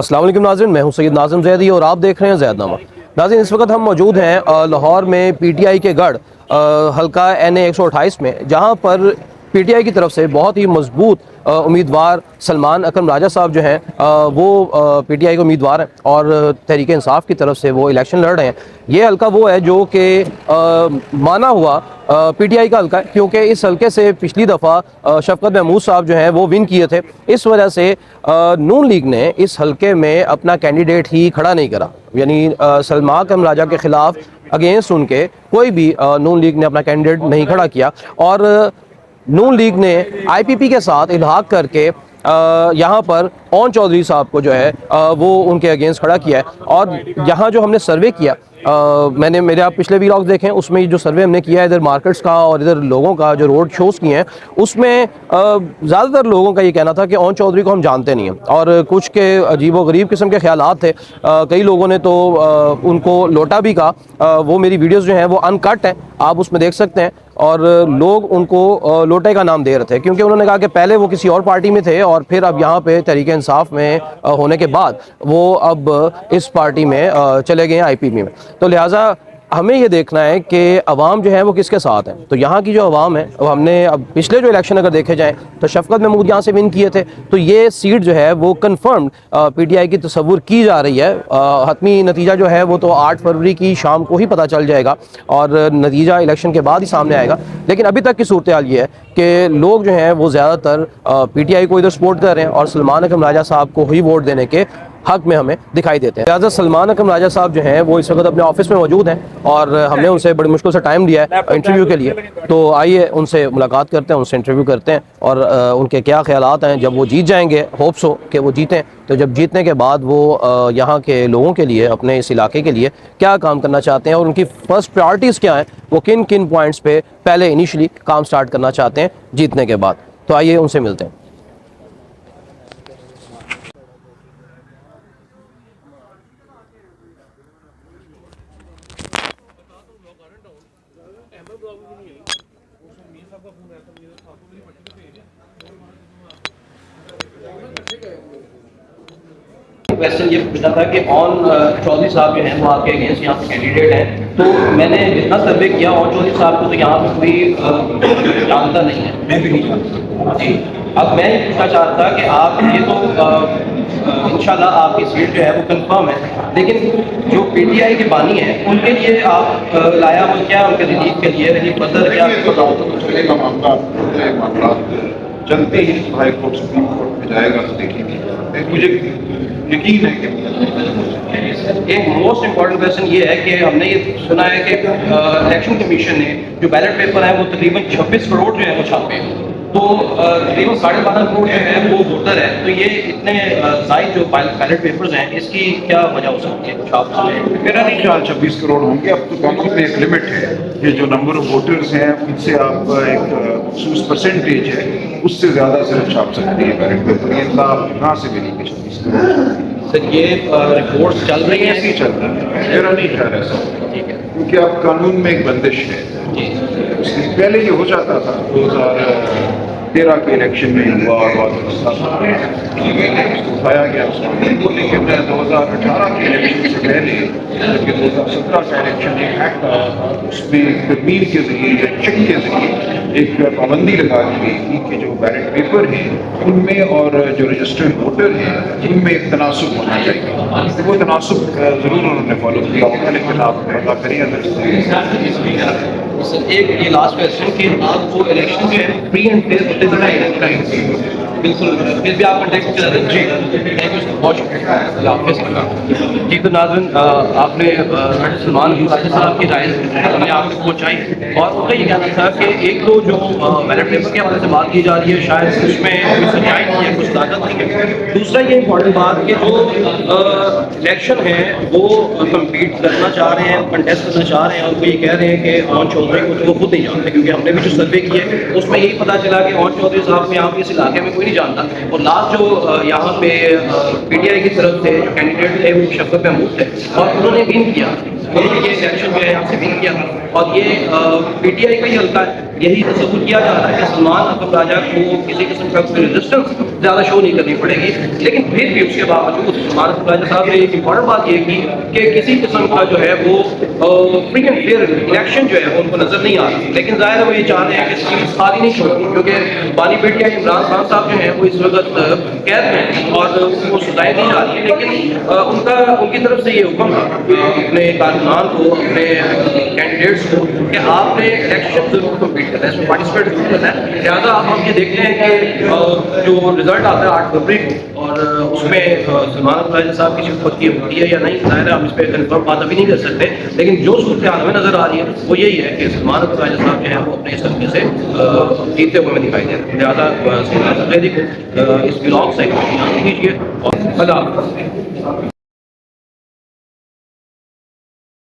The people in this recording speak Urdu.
السلام علیکم ناظرین، میں ہوں سید ناظم زیدی اور آپ دیکھ رہے ہیں زید نامہ۔ ناظرین، اس وقت ہم موجود ہیں لاہور میں پی ٹی آئی کے گڑھ حلقہ این اے 128 میں، جہاں پر پی ٹی آئی کی طرف سے بہت ہی مضبوط امیدوار سلمان اکرم راجہ صاحب جو ہیں وہ پی ٹی آئی کے امیدوار ہیں اور تحریک انصاف کی طرف سے وہ الیکشن لڑ رہے ہیں۔ یہ حلقہ وہ ہے جو کہ مانا ہوا پی ٹی آئی کا حلقہ ہے، کیونکہ اس حلقے سے پچھلی دفعہ شفقت محمود صاحب جو ہیں وہ ون کیے تھے۔ اس وجہ سے نون لیگ نے اس حلقے میں اپنا کینڈیڈیٹ ہی کھڑا نہیں کرا، یعنی سلمان اکرم راجہ کے خلاف اگینسٹ ان کے کوئی بھی نون لیگ نے اپنا کینڈیڈیٹ نہیں کھڑا کیا، اور نون لیگ نے آئی پی پی کے ساتھ الحاق کر کے یہاں پر اون چودھری صاحب کو جو ہے وہ ان کے اگینسٹ کھڑا کیا ہے۔ اور یہاں جو ہم نے سروے کیا، میں نے میرے آپ پچھلے ویلاگز دیکھیں، اس میں جو سروے ہم نے کیا ہے ادھر مارکیٹس کا اور ادھر لوگوں کا جو روڈ شوز کیے ہیں، اس میں زیادہ تر لوگوں کا یہ کہنا تھا کہ اون چودھری کو ہم جانتے نہیں ہیں، اور کچھ کے عجیب و غریب قسم کے خیالات تھے۔ کئی لوگوں نے تو ان کو لوٹا بھی کہا۔ وہ میری ویڈیوز جو ہیں وہ ان کٹ ہیں، آپ اس میں دیکھ سکتے ہیں، اور لوگ ان کو لوٹے کا نام دے رہے تھے، کیونکہ انہوں نے کہا کہ پہلے وہ کسی اور پارٹی میں تھے اور پھر اب یہاں پہ تحریک انصاف میں ہونے کے بعد وہ اب اس پارٹی میں چلے گئے ہیں، آئی پی پی میں۔ تو لہٰذا ہمیں یہ دیکھنا ہے کہ عوام جو ہے وہ کس کے ساتھ ہیں۔ تو یہاں کی جو عوام ہے، ہم نے اب پچھلے جو الیکشن اگر دیکھے جائیں تو شفقت محمود یہاں سے ون کیے تھے، تو یہ سیٹ جو ہے وہ کنفرمڈ پی ٹی آئی کی تصور کی جا رہی ہے۔ حتمی نتیجہ جو ہے وہ تو 8 فروری کی شام کو ہی پتہ چل جائے گا، اور نتیجہ الیکشن کے بعد ہی سامنے آئے گا۔ لیکن ابھی تک کی صورتحال یہ ہے کہ لوگ جو ہیں وہ زیادہ تر پی ٹی آئی کو ادھر سپورٹ کر رہے ہیں اور سلمان اکرم راجہ صاحب کو ہی ووٹ دینے کے حق میں ہمیں دکھائی دیتے ہیں۔ لہٰذا سلمان اکرم راجہ صاحب جو ہیں وہ اس وقت اپنے آفس میں موجود ہیں، اور ہم نے ان سے بڑی مشکل سے ٹائم لیا ہے انٹرویو کے لیے۔ تو آئیے ان سے ملاقات کرتے ہیں، ان سے انٹرویو کرتے ہیں، اور ان کے کیا خیالات ہیں جب وہ جیت جائیں گے۔ ہوپس ہو کہ وہ جیتیں، تو جب جیتنے کے بعد وہ یہاں کے لوگوں کے لیے، اپنے اس علاقے کے لیے کیا کام کرنا چاہتے ہیں، اور ان کی فرسٹ پرائرٹیز کیا ہیں، وہ کن کن پوائنٹس پہ پہلے انیشلی کام سٹارٹ کرنا چاہتے ہیں جیتنے کے بعد۔ تو آئیے ان سے ملتے ہیں۔ کویسچن یہ پوچھنا تھا کہ اون چودھری صاحب جو ہیں وہ آپ کے اگینسٹ یہاں پہ کینڈیڈیٹ ہیں، تو میں نے جتنا سروے کیا اون چودھری صاحب کو تو یہاں پہ کوئی جانتا نہیں ہے، میں بھی نہیں جانتا جی۔ اب میں یہ پوچھنا چاہتا تھا کہ آپ یہ تو انشاءاللہ آپ کی سیٹ جو ہے وہ کنفرم ہے، لیکن جو پی ٹی آئی کے بانی ہیں ان کے لیے آپ لایا ہوا کیا، ان کے ریلیف کے لیے ریلیف فردر کیا معاملات جلدی ہی ہائی کورٹ سپریم کورٹ میں جائے گا تو دیکھیں گے۔ مجھے یقین ہے کہ ایک موسٹ امپورٹنٹ کویسچن یہ ہے کہ ہم نے یہ سنا ہے کہ الیکشن کمیشن نے جو بیلٹ پیپر ہے وہ تقریباً 26 کروڑ جو ہے وہ چھاپے، تو تقریباً 12.5 کروڑ جو ہے وہ ووٹر ہے، تو یہ اتنے زائد جو بیلٹ پیپرز ہیں اس کی کیا وجہ ہو سکتی ہے؟ چھاپ میرا نہیں خیال 26 کروڑ ہوں گے، اب تو کاؤنسل میں ایک لمٹ ہے، یہ جو نمبر آف ووٹرز ہیں ان سے آپ ایک خصوص پرسنٹیج ہے، اس سے زیادہ صرف چھاپ سکتے ہیں بیلٹ پیپر۔ یہ اطلاع کہاں سے ملی کہ 26 کروڑ؟ سر یہ رپورٹس چل رہی ہیں، ایسی چل رہی ہے، میرا نہیں خیال ایسا، کیونکہ اب قانون میں ایک بندش ہے۔ اس سے پہلے یہ ہو جاتا تھا 2013 کے الیکشن میں ہوا اور اٹھایا گیا اس کو، لیکن 2018 کے الیکشن سے پہلے جبکہ 2017 کا الیکشن ایک ایکٹ آیا تھا، اس میں ترمیم کے ذریعے یا چیک کے ذریعے ایک پابندی لگا دی گئی تھی کہ جو بیلٹ پیپر ہیں ان میں اور جو رجسٹرڈ ووٹر ہیں ان میں ایک تناسب ہونا چاہیے۔ وہ تناسب ضرور انہوں نے فالو کیا ہوگا، لیکن آپ پتا کریں اگر سر ایک یہ لاسٹ کویسچن کہ آپ کو الیکشن جو ہے فری اینڈ فیئر ہوتے ہیں؟ بالکل، پھر بھی آپ کنٹیکٹ کر رہے ہیں جی، تھینک یو سر، بہت شکریہ، اللہ حافظ۔ جی تو ناظرین، آپ نے سلمان راجہ صاحب کی رائے ہم نے آپ تک پہنچائی، اور ان کا یہ کہنا تھا کہ ایک تو جو بیلٹ پیپر کے حوالے سے بات کی جا رہی ہے شاید اس میں کوئی سچائی نہیں ہے، کچھ طاقت نہیں ہے۔ دوسرا یہ امپورٹنٹ بات کہ جو الیکشن ہے وہ کمپیٹ کرنا چاہ رہے ہیں، کنٹیسٹ کرنا چاہ رہے ہیں، اور وہ یہ کہہ رہے ہیں کہ اون چودھری کو تو وہ خود نہیں جانتے، کیونکہ ہم نے بھی جو سروے کیے اس میں یہی پتہ چلا کہ اون چودھری صاحب کو یہاں پہ اس علاقے میں کوئی نہیں جانتا، اور لاسٹ جو یہاں پہ پی ٹی آئی کی طرف سے جو کینڈیڈیٹ تھے وہ شفقت محمود تھے، اور انہوں نے ون کیا، انہوں نے یہ الیکشن جو ہے یہاں سے ون کیا، اور یہ پی ٹی آئی کا ہی حلقہ ہے، یہی تصور کیا جا رہا ہے کہ سلمان اکرم راجہ کو کسی قسم کا کوئی ریزسٹنس زیادہ شو نہیں کرنی پڑے گی، لیکن پھر بھی اس کے باوجود سلمان اکرم راجہ صاحب نے ایک امپورٹنٹ بات یہ کی کہ کسی قسم کا جو ہے وہ فری اینڈ فیئر الیکشن جو ہے ان کو نظر نہیں آ رہا، لیکن ظاہر ہے وہ یہ چاہ رہے ہیں کہ سیٹ خالی نہیں چھوڑنی، کیونکہ بانی P T I Imran Khan صاحب جو ہیں وہ اس وقت قید میں ہیں اور ان کو سزائیں دی جا رہی ہیں، لیکن ان کی طرف سے یہ حکم تھا اپنے کارکنان کو، اپنے کینڈیڈیٹس کو، کہ آپ نے الیکشن ضرور کمپلیٹ کرنا ہے، اس میں پارٹیسپیٹ ضرور کرنا ہے۔ لہٰذا اب ہم یہ دیکھتے ہیں کہ جو رزلٹ آتا ہے 8 فروری کو، اور اس میں سلمان اکرم راجہ صاحب کی شرکت کی ہوتی ہے یا نہیں، ظاہر ہے ہم اس پہ کنفرم بات ابھی نہیں کر سکتے، لیکن جو صورتحال ہمیں نظر آ رہی ہے وہ یہی ہے کہ سلمان اکرم راجہ صاحب جو ہے وہ اپنے اس طریقے سے جیتتے ہوئے ہمیں دکھائی دے رہے ہیں۔ لہٰذا سلمان زیدی کو اس بلاگ سے کیجیے اور اللہ حافظ۔